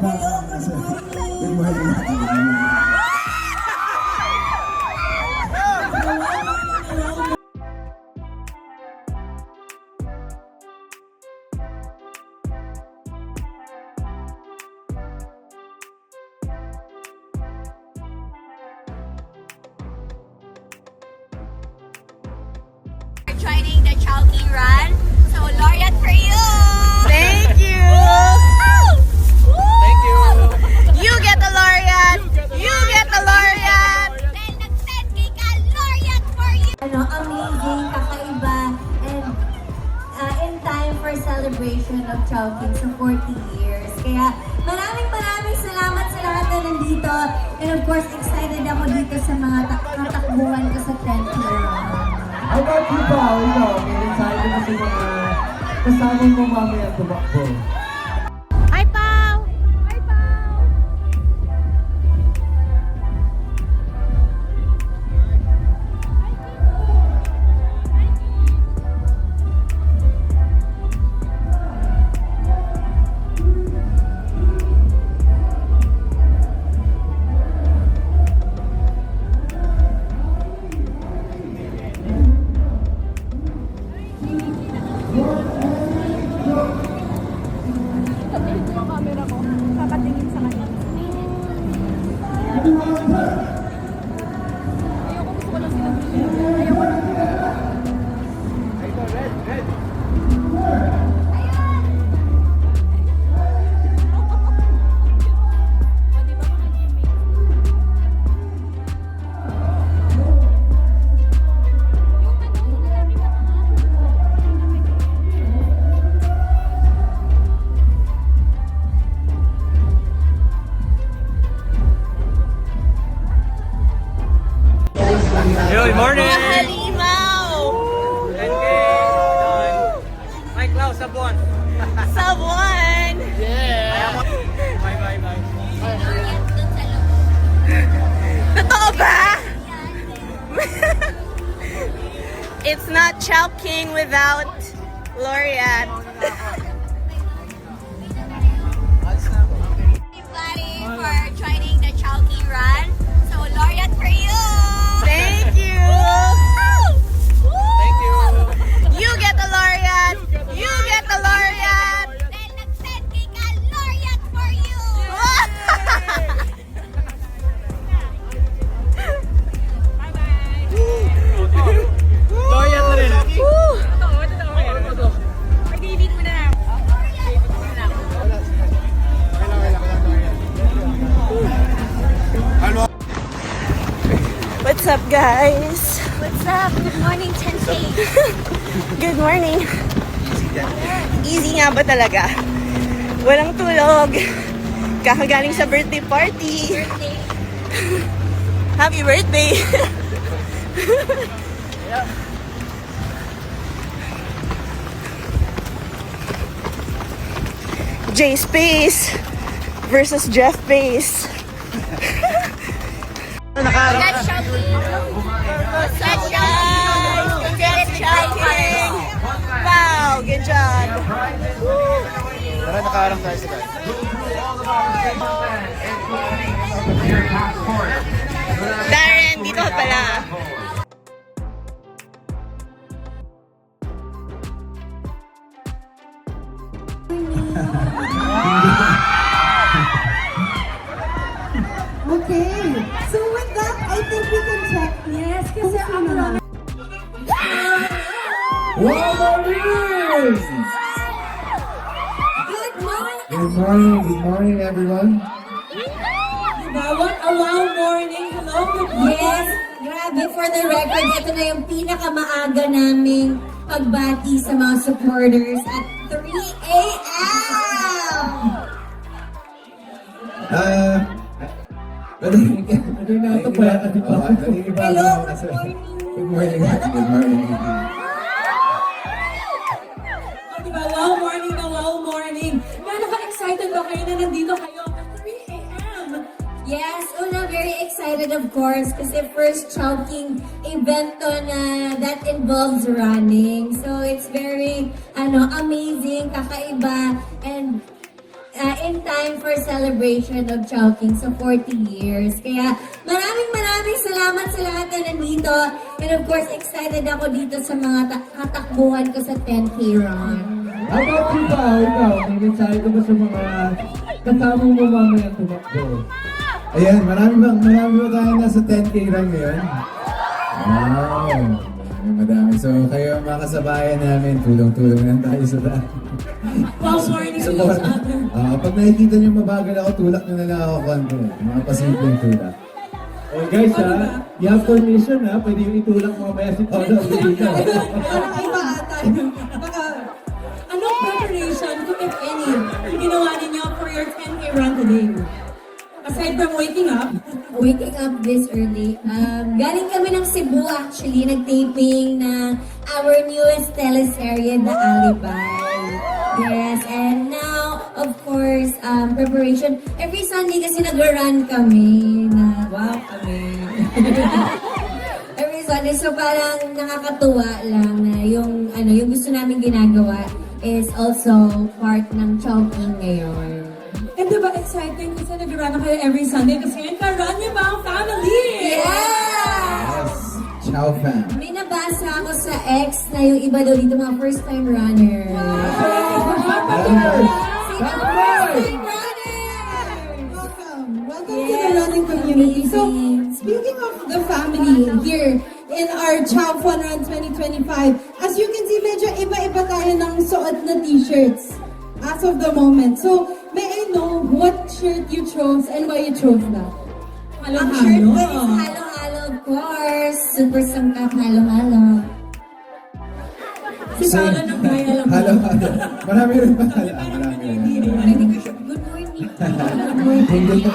Good morning. Joining the Chowking Run. So, laureate for you! Thank you! Thank you! You get the laureate! You get the laureate! Dahil nag-10K ka, laureate for you! Amazing, kakaiba, and in time for celebration of Chowking sa 40 years. Kaya maraming salamat sa lahat na nandito. And of course, excited ako dito sa mga katakbuhan ko sa 10th year. How about you, Pao? Ikaw, may mensahe mo sa mga kasama mo mamaya tumakbo. Hi, Pao! Hi, Pao! Good morning! Halimaw! 10K! Done! Mike Lau, Sabuan! Sabuan! Yeah! Bye, bye, bye. Totoo ba? It's not Chowking without laureate. Everybody for joining the Chowking Run. So, laureate for you! Thank you! Thank you! You get the laureate! You get the laureate! Dahil nag-10K ka, laureate for you! Loyal na rin! What's up, guys? What's up? Good morning, 10K! Good morning. Easy nga ba talaga? Walang tulog. Kakagaling sa birthday party. Birthday. Happy birthday! Jay Space versus Jeff Pace. Congrats, Chowking! What's up, guys? Congrats, Chowking! Wow, good job. Tara, nakaharang tayo sa guys. Darren, dito ka pala. Okay, so with that, I think we can check. Yes, kasi ang marami. Good Good morning! morning everyone. Diba? What a wow morning! Hello, good morning! Yes, grabe. For the record, ito na yung pinakamaaga naming pagbati sa mga supporters at 3 a.m. Ano na ito pala? Hello, good morning! Good morning. Good morning. Diba? Wow morning na wow morning. Ka-excited ba kayo na nandito kayo at 3 a.m.? Yes, una, very excited of course kasi first Chowking event to na that involves running. So it's very amazing, kakaiba, and in time for celebration of Chowking sa 40 years. Kaya maraming salamat sa lahat na nandito. And of course, excited ako dito sa mga katakbuhan ko sa 10K run. How about you ba? Ikaw, may mensahe ka ba sa mga kasama mo mamaya tumakbo? Ayan, marami ba tayo nasa 10K run ngayon? Wow! Madami. So, kayo ang mga kasabayan namin, tulong-tulong lang tayo sa daan. Wow, morning to each other. Pag nakikita niyo mabagal ako, tulak nyo na lang ako konti. Mga pasimpleng tulak. Oh guys you have permission pwede yung itulak mamaya si Paolo. Parang iba ata. Baka, anong preparation, kung if any, ginawa ninyo for your 10K run today? Aside from waking up, Waking up this early. Galing kami ng Cebu actually, nag-taping ng our newest teleserye, The Alibay. Yes, and now, of course, preparation. Every Sunday kasi nag-run kami na, wow kami. Every Sunday, so parang nakakatuwa lang na yung gusto namin ginagawa is also part ng Chowking ngayon. and diba exciting kasi nag-run na kayo every Sunday kasi ngayon ka-run niyo ba ang family? Yeah! Yes! Ciao, fam! May nabasa ako sa X na yung iba daw dito mga first-time runner. Wow! Sino ang first-time runner? Welcome to the running community. So, speaking of the family here in our Chow Fun Run 2025, as you can see, medyo iba-iba tayo ng suot na t-shirts as of the moment. So, may I know what shirt you chose and why you chose that? Ang shirt ko is halo-halo, of course. Super sangkap, halo-halo. Si Paolo nang gaya lang. Halo. Marami rin pa. Marami rin. Good morning. Hindi ko.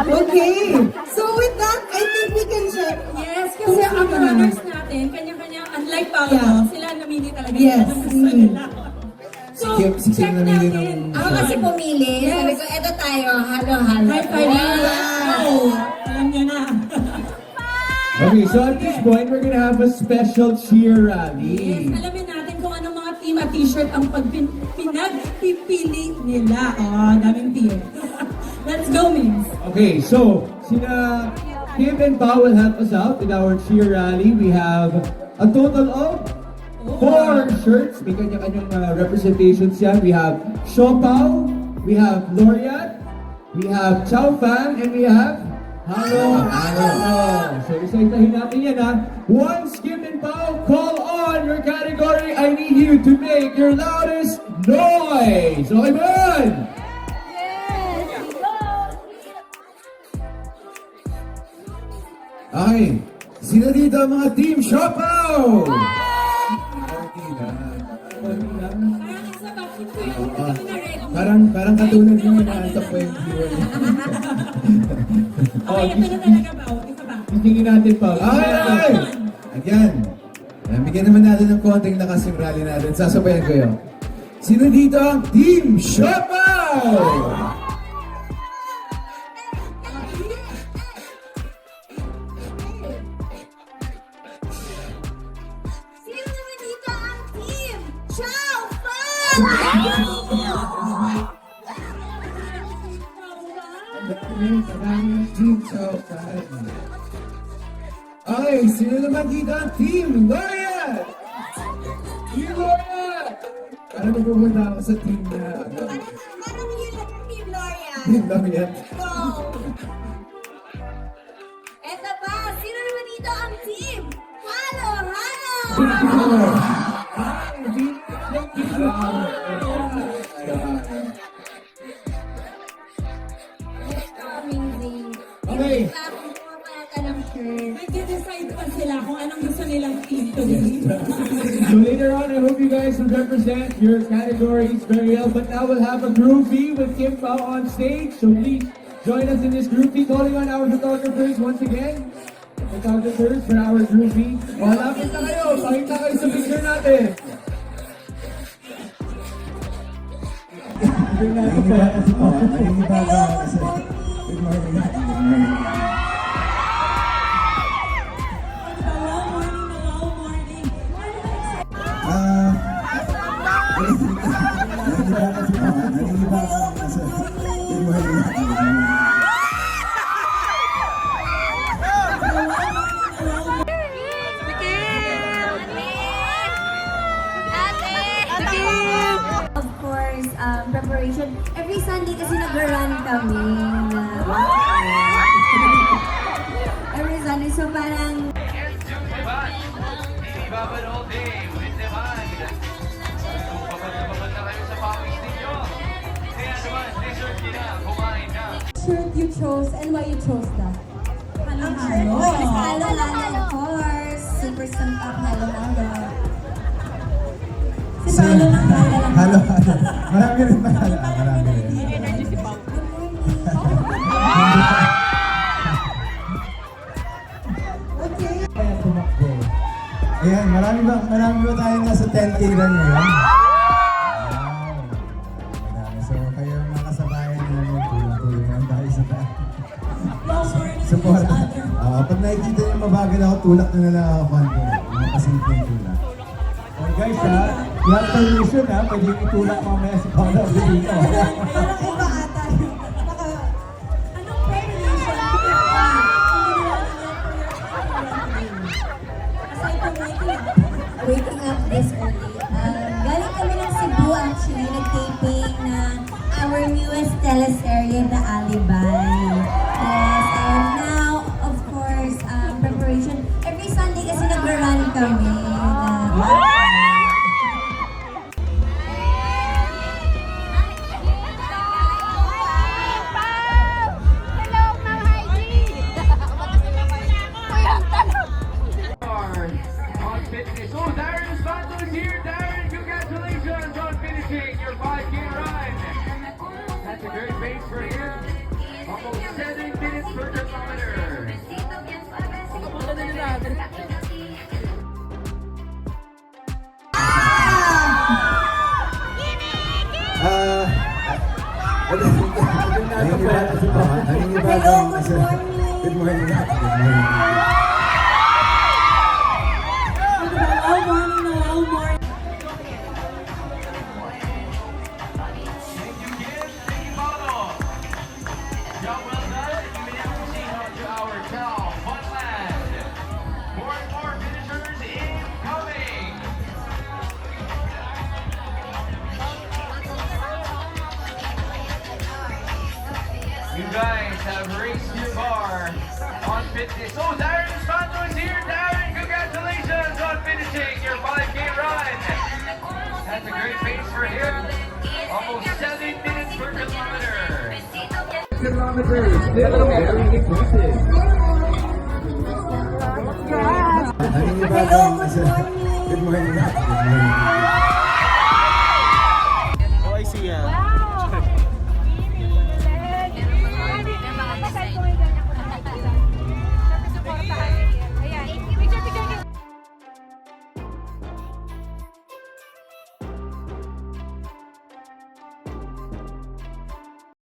Okay. So, with that, I think we can share. Yes, kasi ang runners natin, kanya-kanya, unlike Paolo, Yeah. sila namili talaga. Yes. Yung gusto nila. So, Si Kim check namili natin. ng- Ako kasi pumili. Yes. Sabi ko, eto tayo, halo-halo. High five. Wow! Alam niyo na. Okay, so at this point, we're gonna have a special cheer Yes, rally. alamin natin kung anong mga team at t-shirt ang pinagpipili nila. Daming team. Let's go, Mims. Okay, so sina Kim and Pao will help us out in our cheer rally. We have a total of 4 shirts. May kanya-kanyang representations yan. We have Shopao, we have Laureate, we have Chow Fan, and we have Halo. So isa-isahin natin yan Once Kim and Pao call on your category, I need you to make your loudest noise. Okay, man? Okay. Sino dito ang mga team Shopao? Parang isa bakit ko yung Parang katulad nyo na antok po yung viewer niya. Okay, ito na talaga ba? Isa ba? Tingin natin pa. Ay! Again. Bigyan naman natin ng konting lakas yung rally natin. Sasabayan ko yun. Sino dito ang team Shopao? Sino naman dito ang team? Chow Fan! Team Shopao. Okay, sino naman dito ang team Laureate? Team Laureate! Parang napupunta ako sa team na Parang yun ang team Gloria. Team Laureate. Go! Eto pa, sino naman dito ang team? Halo, halo! Amazing. Okay. Kung pumapalata ng shirt. Nag-decide pa sila kung anong gusto nilang team today. So later on, I hope you guys will represent your categories very well. But now we'll have a groupie with Kim Pao on stage. So please join us in this groupie. Calling on our photographers once again. Photographers for our groupie. Malapit na kayo. Pakita kayo sa picture natin. Wow, morning. Ah, Good morning. Of course, preparation. Every Sunday kasi nag-run kami. Every Sunday, so parang Shirt you chose and why you chose that? halo-halo. Halo-halo, of course. Super sumpak halo-halo. Si Paolo ng Halo, halo. Marami rin ba? Marami rin. Kaya tumakbo. Ayan, marami ba tayong nasa 10K run ngayon? Wow. Marami. So, kayo mga kasabayan namin, tulong-tulong lang tayo sa tayo. Support. Pag nakikita niyo mabagal ako, tulak na lang ako konti. Mga kasimpleng tulak. Guys you have permission pwede yung itulak mamaya si Paolo dito. Parang iba ata yung anong preparation to be ready? Aside from waking up this early. Galing kami ng Cebu actually, nag-taping ng our newest teleserye, The Alibay. Yes, and now, of course, preparation. Every Sunday kasi nag-run kami. On fitness. Oh, Darren Espanto is here. Darren, congratulations on finishing your 5K run. That's a great pace for him. Almost 7 minutes per kilometer. Good morning. Good morning. wow morning na wow morning. Thank you, Kim. Thank you, Paulo. Job well done. You've been able to see on to our Cal Funland. More and more finishers incoming. You guys have raised your bar on fitness. Oh, Darren Espanto is here. Darren, congratulations on finishing your 5K run. That's a great pace for him. Almost 7 minutes per kilometer. Kilometers, still very impressive. Good morning. Good morning.